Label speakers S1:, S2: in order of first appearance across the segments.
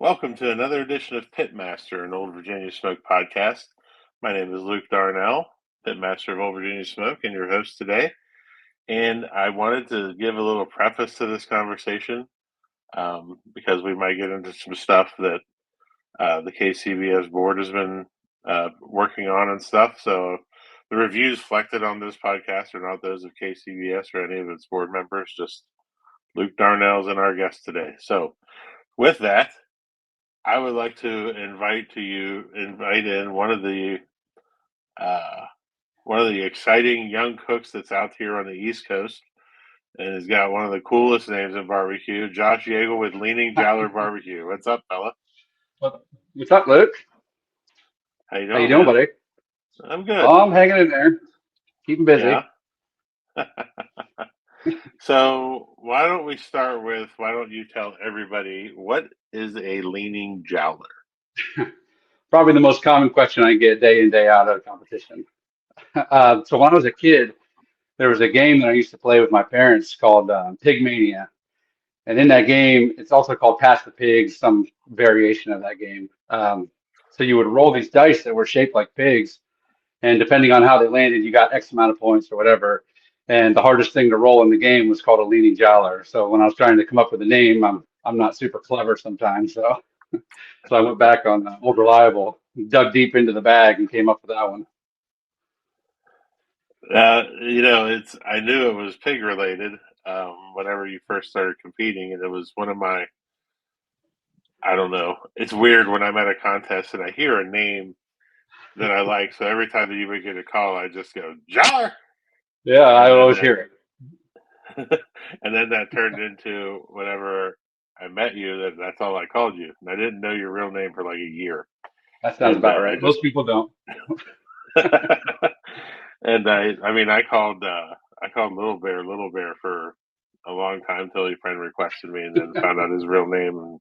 S1: Welcome to another edition of Pitmaster, an Old Virginia Smoke podcast. My name is Luke Darnell, Pitmaster of Old Virginia Smoke, and your host today. And I wanted to give a little preface to this conversation because we might get into some stuff that the KCBS board has been working on and stuff. So the reviews reflected on this podcast are not those of KCBS or any of its board members, just Luke Darnell's and our guest today. So with that, I would like to invite in one of the exciting young cooks that's out here on the East Coast, and has got one of the coolest names in barbecue, Josh Yagel with Leaning Jowler Barbecue. What's up, fella?
S2: What's up, Luke?
S1: How you
S2: How you
S1: doing,
S2: doing, buddy?
S1: I'm good.
S2: Oh, I'm hanging in there, keeping busy.
S1: Yeah. So why don't you tell everybody what is a leaning jowler?
S2: Probably the most common question I get day in, day out at a competition. So when I was a kid, there was a game that I used to play with my parents called Pig Mania. And in that game, it's also called Pass the Pigs, some variation of that game. So you would roll these dice that were shaped like pigs, and depending on how they landed, you got X amount of points or whatever. And the hardest thing to roll in the game was called a leaning jowler. So when I was trying to come up with a name, I'm not super clever sometimes. So I went back on Old Reliable, dug deep into the bag, and came up with that one.
S1: I knew it was pig related whenever you first started competing, and it was one of my. I don't know. It's weird when I'm at a contest and I hear a name that I like. So every time that you would get a call, I just go Jowler.
S2: Yeah, I always hear
S1: it. And then that turned into whenever I met you, that's all I called you. And I didn't know your real name for like a year.
S2: That sounds about right. Most people don't.
S1: And I called Little Bear for a long time until he friend requested me, and then found out his real name, and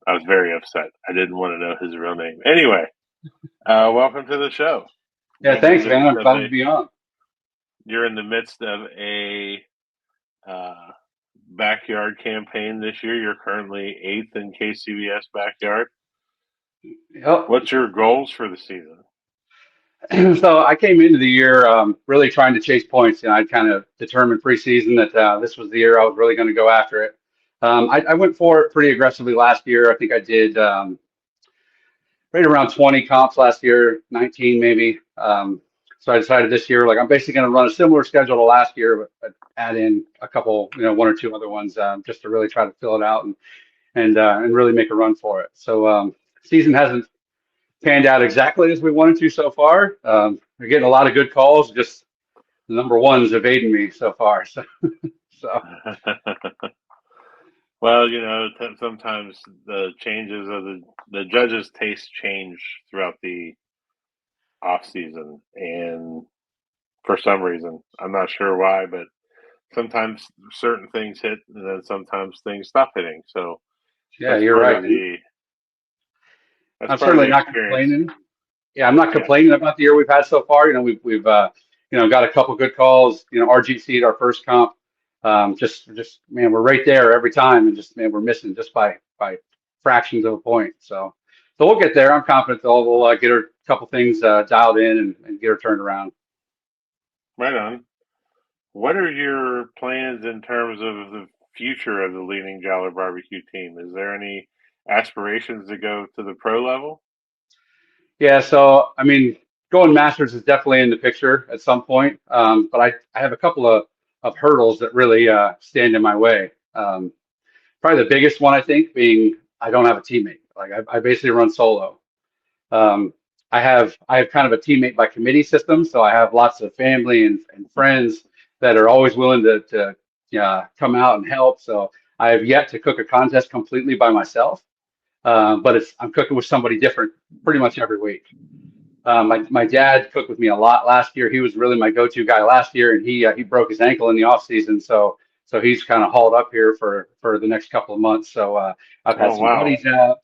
S1: I was very upset. I didn't want to know his real name. Anyway, welcome to the show.
S2: Yeah, thanks, man. I'm glad to be on.
S1: You're in the midst of a backyard campaign this year. You're currently 8th in KCBS backyard.
S2: Yep.
S1: What's your goals for the season?
S2: So I came into the year really trying to chase points. I kind of determined preseason that this was the year I was really going to go after it. I went for it pretty aggressively last year. I think I did right around 20 comps last year, 19 maybe. So I decided this year, I'm basically going to run a similar schedule to last year, but add in a couple, one or two other ones just to really try to fill it out and really make a run for it. So season hasn't panned out exactly as we wanted to so far. We're getting a lot of good calls. Just the number one's evading me so far. So.
S1: Well, sometimes the changes of the judges' taste change throughout the off season, and for some reason, I'm not sure why, but sometimes certain things hit, and then sometimes things stop hitting. So
S2: yeah, you're right. I'm certainly not complaining. Yeah, I'm not complaining about the year we've had so far. We've got a couple good calls. RGC'd our first comp. Just man, we're right there every time, and we're missing just by fractions of a point. So we'll get there. I'm confident we'll get a couple things dialed in and get her turned around.
S1: Right on. What are your plans in terms of the future of the Leaning Jowler Barbecue team? Is there any aspirations to go to the pro level?
S2: Yeah, so going Masters is definitely in the picture at some point, but I have a couple of hurdles that really stand in my way. Probably the biggest one, I think, being I don't have a teammate. I basically run solo. I have kind of a teammate by committee system, so I have lots of family and friends that are always willing to come out and help. So I have yet to cook a contest completely by myself, but I'm cooking with somebody different pretty much every week. My dad cooked with me a lot last year. He was really my go-to guy last year, and he broke his ankle in the off season, so he's kind of hauled up here for the next couple of months. So I've had some buddies out.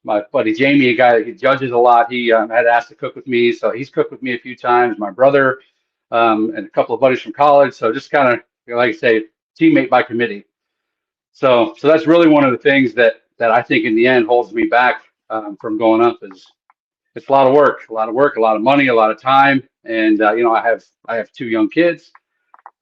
S2: My buddy Jamie, a guy that judges a lot, he had asked to cook with me, so he's cooked with me a few times. My brother and a couple of buddies from college. So just kind of like I say, teammate by committee. So that's really one of the things that that I think in the end holds me back from going up is it's a lot of work, a lot of money, a lot of time, and I have two young kids.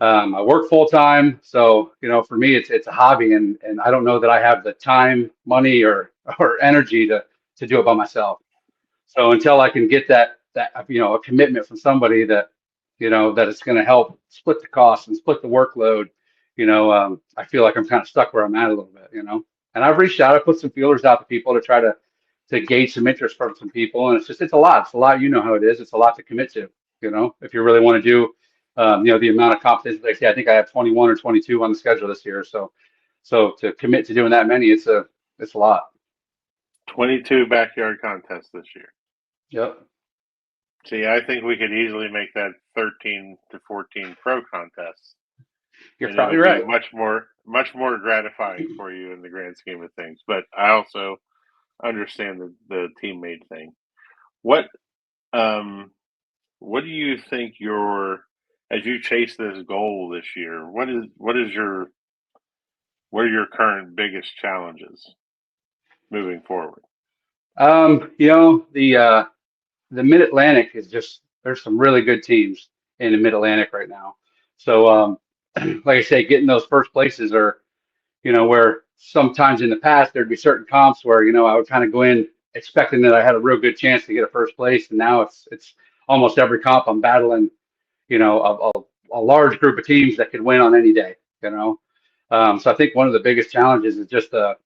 S2: I work full time, so for me it's a hobby, and I don't know that I have the time, money, or energy to do it by myself. So until I can get that a commitment from somebody that that it's going to help split the cost and split the workload, I feel like I'm kind of stuck where I'm at a little bit. And I've reached out, I put some feelers out to people to try to gauge some interest from some people, and it's a lot. It's a lot. You know how it is. It's a lot to commit to. If you really want to do, the amount of competitions. Like I say, I think I have 21 or 22 on the schedule this year. So to commit to doing that many, it's a lot.
S1: 22 backyard contests this year.
S2: Yep.
S1: See, I think we could easily make that 13 to 14 pro contests,
S2: You're
S1: and it
S2: probably
S1: would be
S2: right.
S1: much more gratifying for you in the grand scheme of things. But I also understand the teammate thing. What um what do you think as you chase this goal this year? What are your current biggest challenges moving forward?
S2: The Mid-Atlantic is just there's some really good teams in the Mid-Atlantic right now. So like I say, getting those first places are where sometimes in the past there'd be certain comps where I would kind of go in expecting that I had a real good chance to get a first place, and now it's almost every comp I'm battling a large group of teams that could win on any day. So I think one of the biggest challenges is just the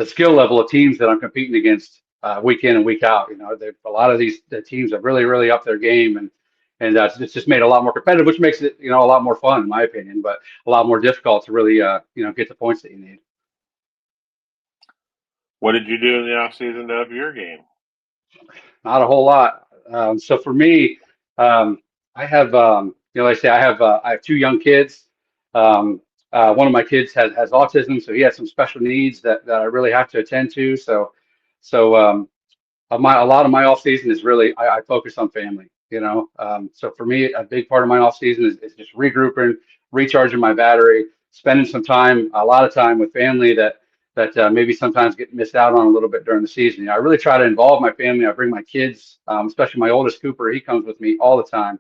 S2: skill level of teams that I'm competing against week in and week out. A lot of the teams have really upped their game, and it's just made it a lot more competitive, which makes it a lot more fun in my opinion, but a lot more difficult to really get the points that you need.
S1: What did you do in the off season to up your game?
S2: Not a whole lot. So for me, I have like I say, I have two young kids. One of my kids has autism, so he has some special needs that I really have to attend to. So a lot of my off season is really I focus on family. So for me, a big part of my off season is just regrouping, recharging my battery, spending a lot of time with family that maybe sometimes get missed out on a little bit during the season. I really try to involve my family. I bring my kids, especially my oldest Cooper. He comes with me all the time,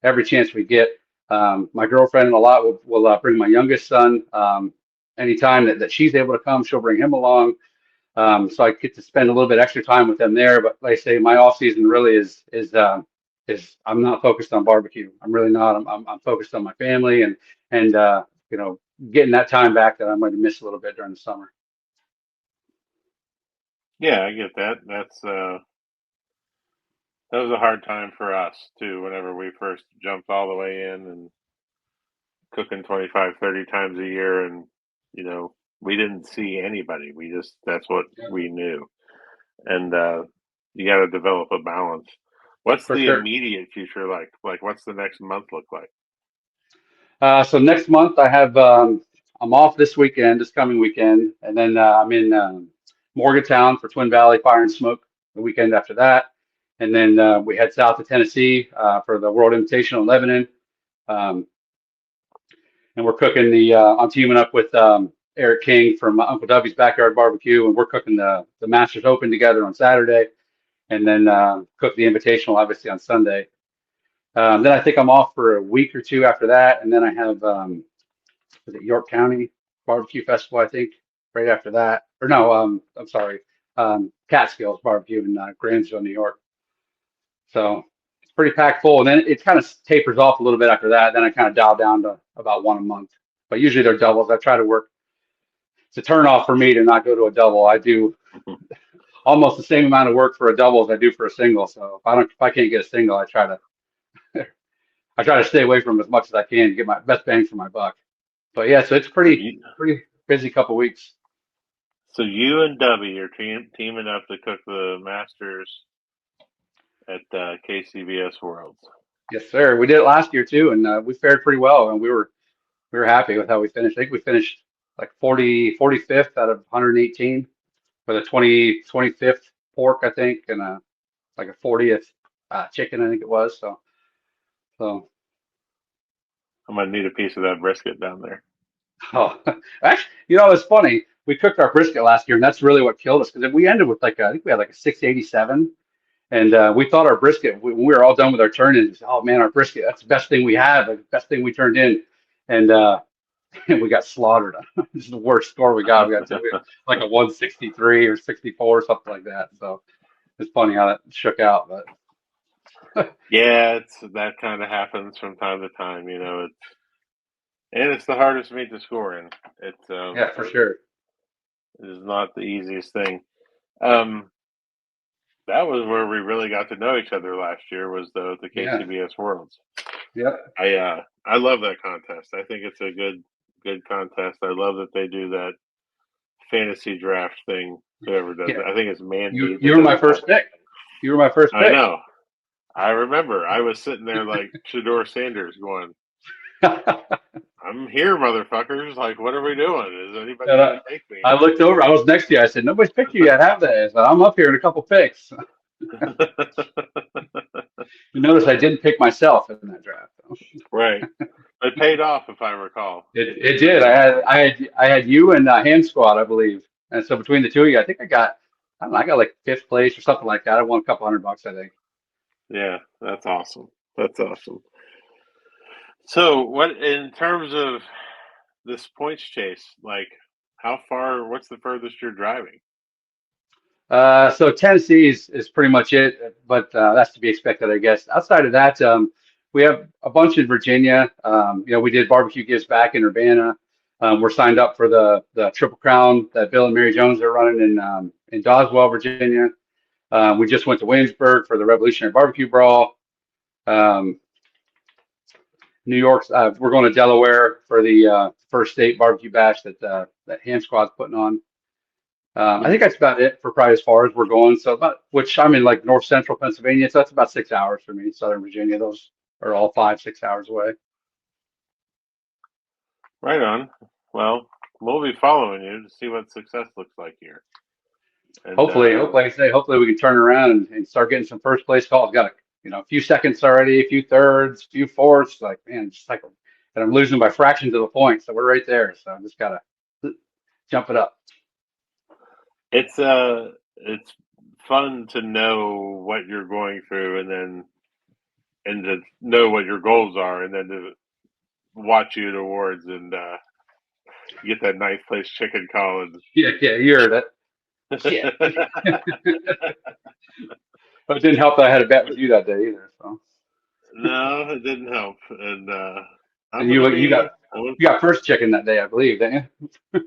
S2: every chance we get. My girlfriend a lot will bring my youngest son. Anytime that she's able to come, she'll bring him along. So I get to spend a little bit extra time with them there. But like I say, my off season really is I'm not focused on barbecue. I'm really not. I'm focused on my family and getting that time back that I might have missed a little bit during the summer.
S1: Yeah, I get that. That was a hard time for us too. Whenever we first jumped all the way in and cooking 25, 30 times a year, and you know we didn't see anybody. That's what
S2: Yeah,
S1: we knew, and you got to develop a balance. What's
S2: for
S1: the
S2: sure.
S1: immediate future like? Like, what's the next month look like?
S2: So next month I'm off this coming weekend, and then I'm in Morgantown for Twin Valley Fire and Smoke the weekend after that, and then we head south to Tennessee for the World Invitational in Lebanon, um, and we're cooking I'm teaming up with Eric King from Uncle Dubby's Backyard Barbecue, and we're cooking the Masters Open together on Saturday, and then cook the Invitational obviously on Sunday. Then I think I'm off for a week or two after that, and then I have was it York County Barbecue Festival, I think, right after that. Or no, I'm sorry, Catskills Barbecue in Grantsville, New York. So it's pretty packed full. And then it kind of tapers off a little bit after that. Then I kind of dial down to about one a month. But usually they're doubles. I try to work. It's a turn off for me to not go to a double. I do almost the same amount of work for a double as I do for a single. So if I can't get a single, I try to stay away from as much as I can to get my best bang for my buck. But yeah, so it's
S1: So you,
S2: pretty busy couple weeks.
S1: so you and Dubby are teaming up to cook the Masters at KCBS Worlds.
S2: Yes, sir. We did it last year too, and we fared pretty well, and we were happy with how we finished. I think we finished like 45th out of 118 with a 25th pork, I think, and like a 40th chicken, I think it was. So
S1: I'm gonna need a piece of that brisket down there.
S2: oh, actually, it's funny. we cooked our brisket last year, and that's really what killed us because we ended with I think we had like a 687. And we thought our brisket, when we were all done with our turn-ins, oh man, our brisket, that's the best thing we have, like the best thing we turned in. And we got slaughtered. This is the worst score we got. We got like a 163 or 64 or something like that. So it's funny how that shook out. But
S1: Yeah, that kind of happens from time to time. It's the hardest meat to score in.
S2: yeah, for sure.
S1: It is not the easiest thing. Um, that was where we really got to know each other last year. Was the
S2: Yeah.
S1: KCBS Worlds.
S2: Yep.
S1: I love that contest. I think it's a good contest. I love that they do that fantasy draft thing. Whoever does
S2: Yeah.
S1: it, I think it's Mandy that
S2: You were
S1: does
S2: my
S1: that.
S2: first pick. You were my first
S1: I
S2: pick.
S1: know. I remember. I was sitting there like Shador Sanders, going, "I'm here, motherfuckers! Like, what are we doing? Is anybody
S2: And
S1: going to take me?"
S2: I looked over. I was next to you. I said, "Nobody's picked you yet, have they?" I said, "I'm up here in a couple picks." You notice I didn't pick myself in that draft.
S1: Right. It paid off, if I recall.
S2: It did. I had you and Hand Squad, I believe, and so between the two of you, I think I don't know, I got like fifth place or something like that. I won a couple $100, I think.
S1: Yeah, that's awesome. That's awesome. So, what in terms of this points chase, like, how far? What's the furthest you're driving?
S2: So Tennessee is pretty much it, but that's to be expected, I guess. Outside of that, we have a bunch in Virginia. We did Barbecue Gives Back in Urbana. We're signed up for the Triple Crown that Bill and Mary Jones are running in Doswell, Virginia. We just went to Williamsburg for the Revolutionary Barbecue Brawl. Um, New York's we're going to Delaware for the first state barbecue bash that Ham Squad's putting on. I think that's about it for probably as far as we're going. So which I'm in like north central Pennsylvania, so that's about 6 hours for me. Southern Virginia, those are all 5, 6 hours away.
S1: Right on. Well, we'll be following you to see what success looks like here. And
S2: Hopefully we can turn around and start getting some first place calls. Got a few seconds already, a few thirds, a few fourths. Like man, it's just like, and I'm losing by fractions of a point. So we're right there. So I just gotta jump it up.
S1: it's fun to know what you're going through, and to know what your goals are, and then to watch you at awards and get that ninth place chicken call.
S2: Yeah, you heard it. Shit. But it didn't help that I had a bet with you that day either. So.
S1: No, it didn't help, and I'm
S2: And
S1: gonna
S2: you
S1: be.
S2: got first chicken that day, I believe, didn't you?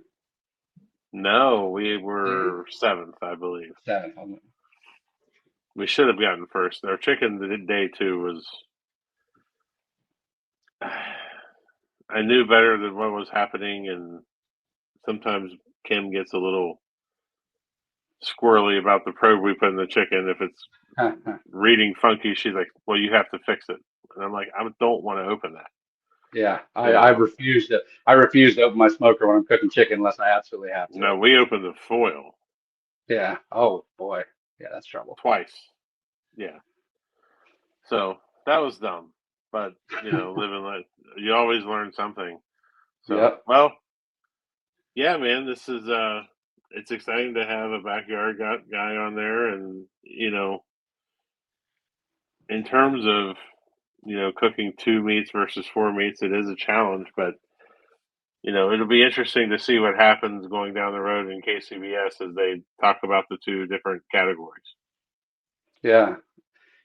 S1: No, we were seventh, I believe.
S2: Seven.
S1: We should have gotten first. Our chicken the day two was. I knew better than what was happening, and sometimes Kim gets a little squirrely about the probe we put in the chicken. If it's reading funky, she's like, "Well, you have to fix it," and I'm like, "I don't want to open that."
S2: Yeah, I refuse to. I refuse to open my smoker when I'm cooking chicken unless I absolutely have to.
S1: No, we opened the foil.
S2: Yeah. Oh boy. Yeah, that's trouble.
S1: Twice. Yeah. So that was dumb, but living like you always learn something. So
S2: Yep.
S1: well, yeah, man, this is it's exciting to have a backyard guy on there, and in terms of cooking two meats versus four meats, it is a challenge, but it'll be interesting to see what happens going down the road in KCBS as they talk about the two different categories.
S2: Yeah.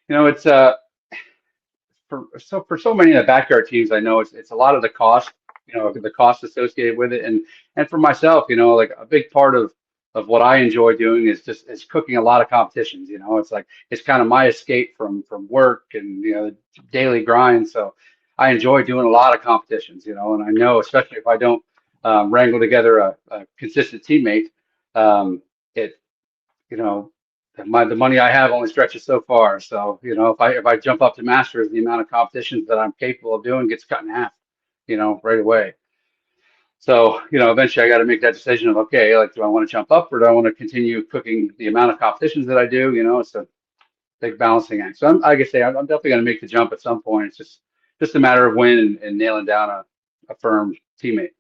S2: It's for so many of the backyard teams, I know it's a lot of the cost, the cost associated with it, and for myself, like a big part of what I enjoy doing is cooking a lot of competitions. It's like it's kind of my escape from work and the daily grind. So I enjoy doing a lot of competitions. And I know especially if I don't wrangle together a consistent teammate, it you know the money I have only stretches so far. So, if I jump up to masters, the amount of competitions that I'm capable of doing gets cut in half, right away. So, eventually I got to make that decision of, okay, like, do I want to jump up or do I want to continue cooking the amount of competitions that I do? It's a big balancing act. So like I say, I'm definitely going to make the jump at some point. It's just a matter of when and nailing down a firm teammate.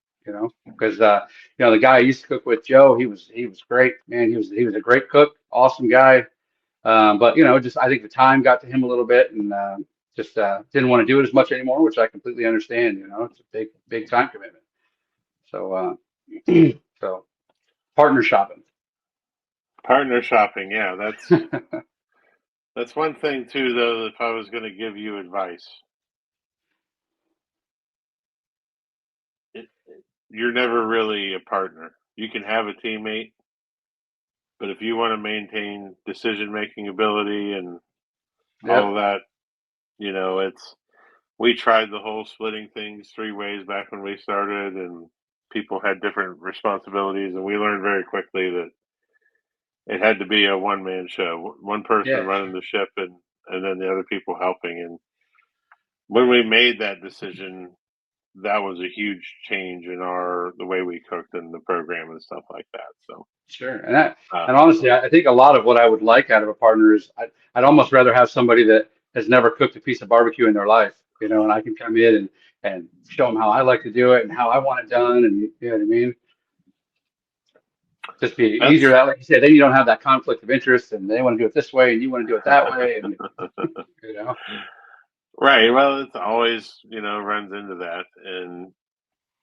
S2: because the guy I used to cook with, Joe, he was great, man. He was a great cook, awesome guy. But just I think the time got to him a little bit, and just didn't want to do it as much anymore, which I completely understand. It's a big time commitment. So so partner shopping.
S1: Partner shopping, yeah, that's one thing too, though. If I was going to give you advice, you're never really a partner. You can have a teammate, but if you want to maintain decision-making ability and all
S2: Yep.
S1: of that, it's we tried the whole splitting things 3 ways back when we started, and people had different responsibilities, and we learned very quickly that it had to be a one-man show, one person
S2: Yeah.
S1: running the ship, and then the other people helping. And when we made that decision, that was a huge change in the way we cooked and the program and stuff like that. So,
S2: Sure. And
S1: um,
S2: honestly, I think a lot of what I would like out of a partner is I'd almost rather have somebody that has never cooked a piece of barbecue in their life, and I can come in and show them how I like to do it and how I want it done. And you know what I mean? Just be easier
S1: that's
S2: that, like you said, then you don't have that conflict of interest and they want to do it this way and you want to do it that way. And, you know,
S1: right. Well, it's always runs into that, and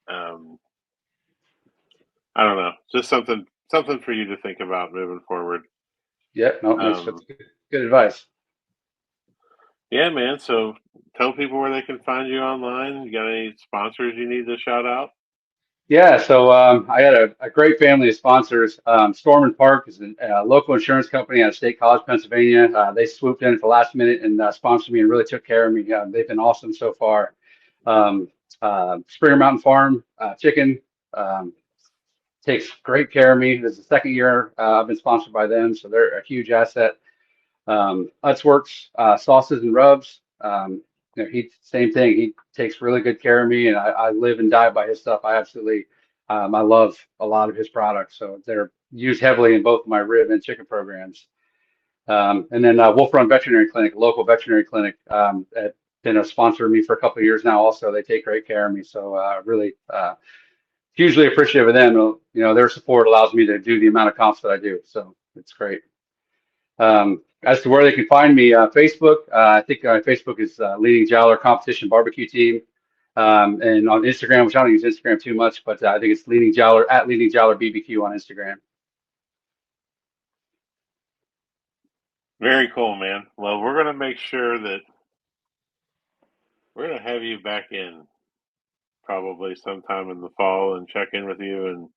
S1: um, I don't know, just something for you to think about moving forward.
S2: yeah, no, that's
S1: Um,
S2: good advice.
S1: yeah, man. So tell people where they can find you online. You got any sponsors you need to shout out?
S2: Yeah, so I had a great family of sponsors. Storm and Park is a local insurance company out of State College, Pennsylvania. They swooped in at the last minute and sponsored me and really took care of me. They've been awesome so far. Um, Springer Mountain Farm Chicken takes great care of me. This is the second year I've been sponsored by them, so they're a huge asset. Utsworks sauces and rubs. He same thing. He takes really good care of me, and I live and die by his stuff. I love a lot of his products, so they're used heavily in both of my rib and chicken programs. And then Wolf Run Veterinary Clinic, a local veterinary clinic, that been a sponsor of me for a couple of years now. Also, they take great care of me, so really hugely appreciative of them. Their support allows me to do the amount of comps that I do, so it's great. As to where they can find me, Facebook, I think Facebook is Leading Jowler Competition Barbecue Team. And on Instagram, which I don't use Instagram too much, but I think it's Leading Jowler at Leading Jowler BBQ on Instagram.
S1: Very cool, man. Well, we're gonna make sure that we're gonna have you back in probably sometime in the fall and check in with you and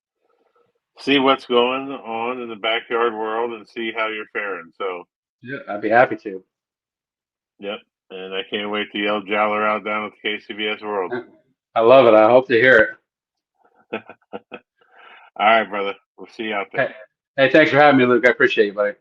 S1: see what's going on in the backyard world and see how you're faring. So,
S2: Yeah, I'd be happy to.
S1: yep. And I can't wait to yell Jowler out down at the KCBS Worlds.
S2: I love it. I hope to hear
S1: All right, brother. We'll see you out there.
S2: it. Hey, thanks for having me, Luke. I appreciate you, buddy.